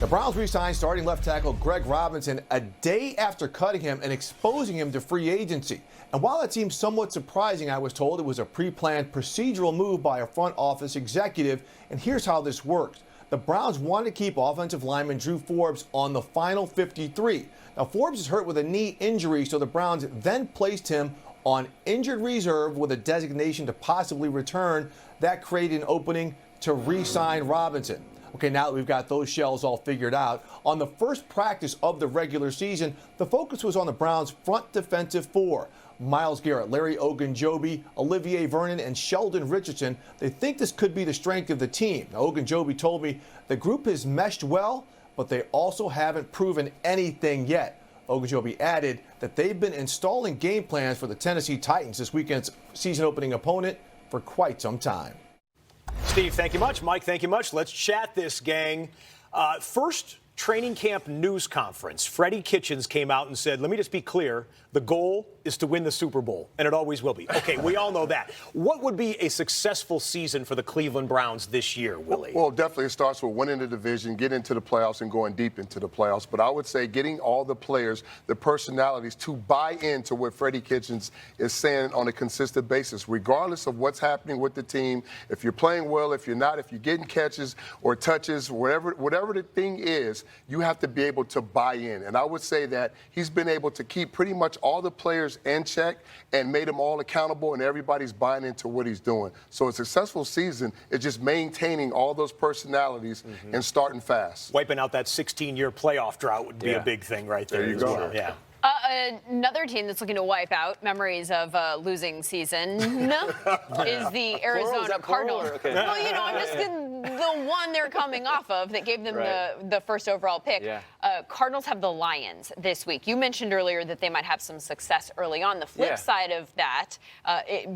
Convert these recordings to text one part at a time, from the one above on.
The Browns re-signed starting left tackle Greg Robinson a day after cutting him and exposing him to free agency. And while that seems somewhat surprising, I was told it was a pre-planned procedural move by a front office executive. And here's how this works. The Browns wanted to keep offensive lineman Drew Forbes on the final 53. Now, Forbes is hurt with a knee injury, so the Browns then placed him on injured reserve with a designation to possibly return. That created an opening to re-sign Robinson. Okay, now that we've got those shells all figured out, on the first practice of the regular season, the focus was on the Browns' front defensive four. Myles Garrett, Larry Ogunjobi, Olivier Vernon, and Sheldon Richardson. They think this could be the strength of the team. Now, Ogunjobi told me the group has meshed well, but they also haven't proven anything yet. Ogunjobi added that they've been installing game plans for the Tennessee Titans, this weekend's season-opening opponent, for quite some time. Steve, thank you much. Mike, thank you much. Let's chat this, gang. First training camp news conference, Freddie Kitchens came out and said, let me just be clear, the goal is to win the Super Bowl, and it always will be. Okay, we all know that. What would be a successful season for the Cleveland Browns this year, Willie? Well, definitely it starts with winning the division, getting into the playoffs, and going deep into the playoffs. But I would say getting all the players, the personalities, to buy into what Freddie Kitchens is saying on a consistent basis, regardless of what's happening with the team. If you're playing well, if you're not, if you're getting catches or touches, whatever the thing is, you have to be able to buy in. And I would say that he's been able to keep pretty much all the players in check and made them all accountable, and everybody's buying into what he's doing. So a successful season is just maintaining all those personalities and starting fast. Wiping out that 16-year playoff drought would be a big thing right there. There you go. Well. Yeah. Another team that's looking to wipe out memories of a losing season is the Arizona Cardinals. Okay. Well, you know, I'm just the one they're coming off of that gave them the first overall pick. Yeah. Cardinals have the Lions this week. You mentioned earlier that they might have some success early on. The flip side of that,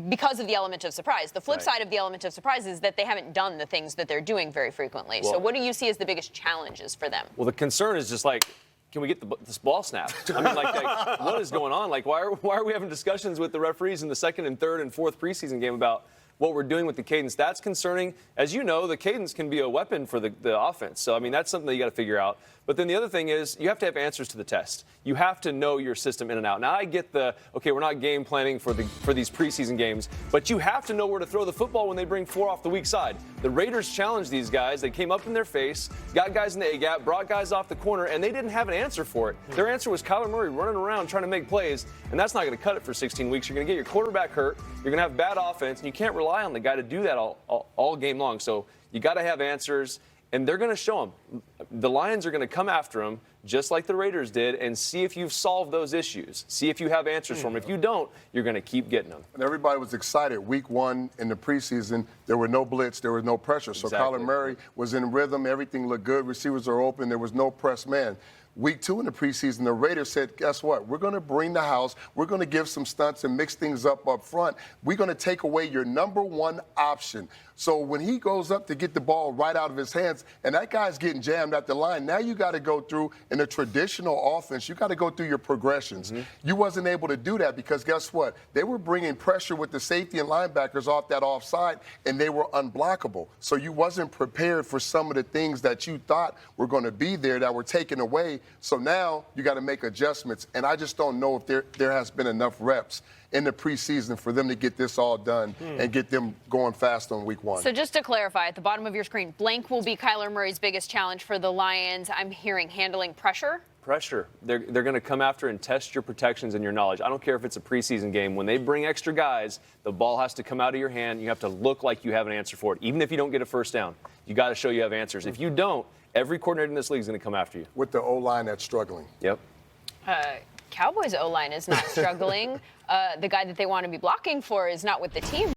because of the element of surprise, the flip side of the element of surprise is that they haven't done the things that they're doing very frequently. Well, so what do you see as the biggest challenges for them? Well, the concern is just like, can we get this ball snapped? I mean, like, what is going on? Like, why are we having discussions with the referees in the second and third and fourth preseason game about what we're doing with the cadence? That's concerning. As you know, the cadence can be a weapon for the offense. So, I mean, that's something that you got to figure out. But then the other thing is you have to have answers to the test. You have to know your system in and out. Now, I get okay, we're not game planning for these preseason games, but you have to know where to throw the football when they bring four off the weak side. The Raiders challenged these guys. They came up in their face, got guys in the A-gap, brought guys off the corner, and they didn't have an answer for it. Their answer was Kyler Murray running around trying to make plays, and that's not going to cut it for 16 weeks. You're going to get your quarterback hurt. You're going to have bad offense, and you can't rely on the guy to do that all game long. So you got to have answers. And they're going to show them. The Lions are going to come after them, just like the Raiders did, and see if you've solved those issues. See if you have answers for them. If you don't, you're going to keep getting them. And everybody was excited. Week one in the preseason, there were no blitz, there was no pressure. So Exactly. Kyler Murray was in rhythm. Everything looked good. Receivers are open. There was no press man. Week two in the preseason, the Raiders said, guess what? We're going to bring the house. We're going to give some stunts and mix things up front. We're going to take away your number one option. So when he goes up to get the ball right out of his hands, and that guy's getting jammed at the line, now you got to go through, in a traditional offense, you got to go through your progressions. You wasn't able to do that because guess what? They were bringing pressure with the safety and linebackers off that offside, and they were unblockable. So you wasn't prepared for some of the things that you thought were going to be there that were taken away. So now you got to make adjustments, and I just don't know if there has been enough reps in the preseason for them to get this all done and get them going fast on week one. So just to clarify, at the bottom of your screen, blank will be Kyler Murray's biggest challenge for the Lions. I'm hearing handling pressure. Pressure. They're going to come after and test your protections and your knowledge. I don't care if it's a preseason game. When they bring extra guys, the ball has to come out of your hand. You have to look like you have an answer for it. Even if you don't get a first down, you got to show you have answers. If you don't, every coordinator in this league is going to come after you. With the O-line that's struggling. Yep. Cowboys O-line is not struggling. The guy that they want to be blocking for is not with the team.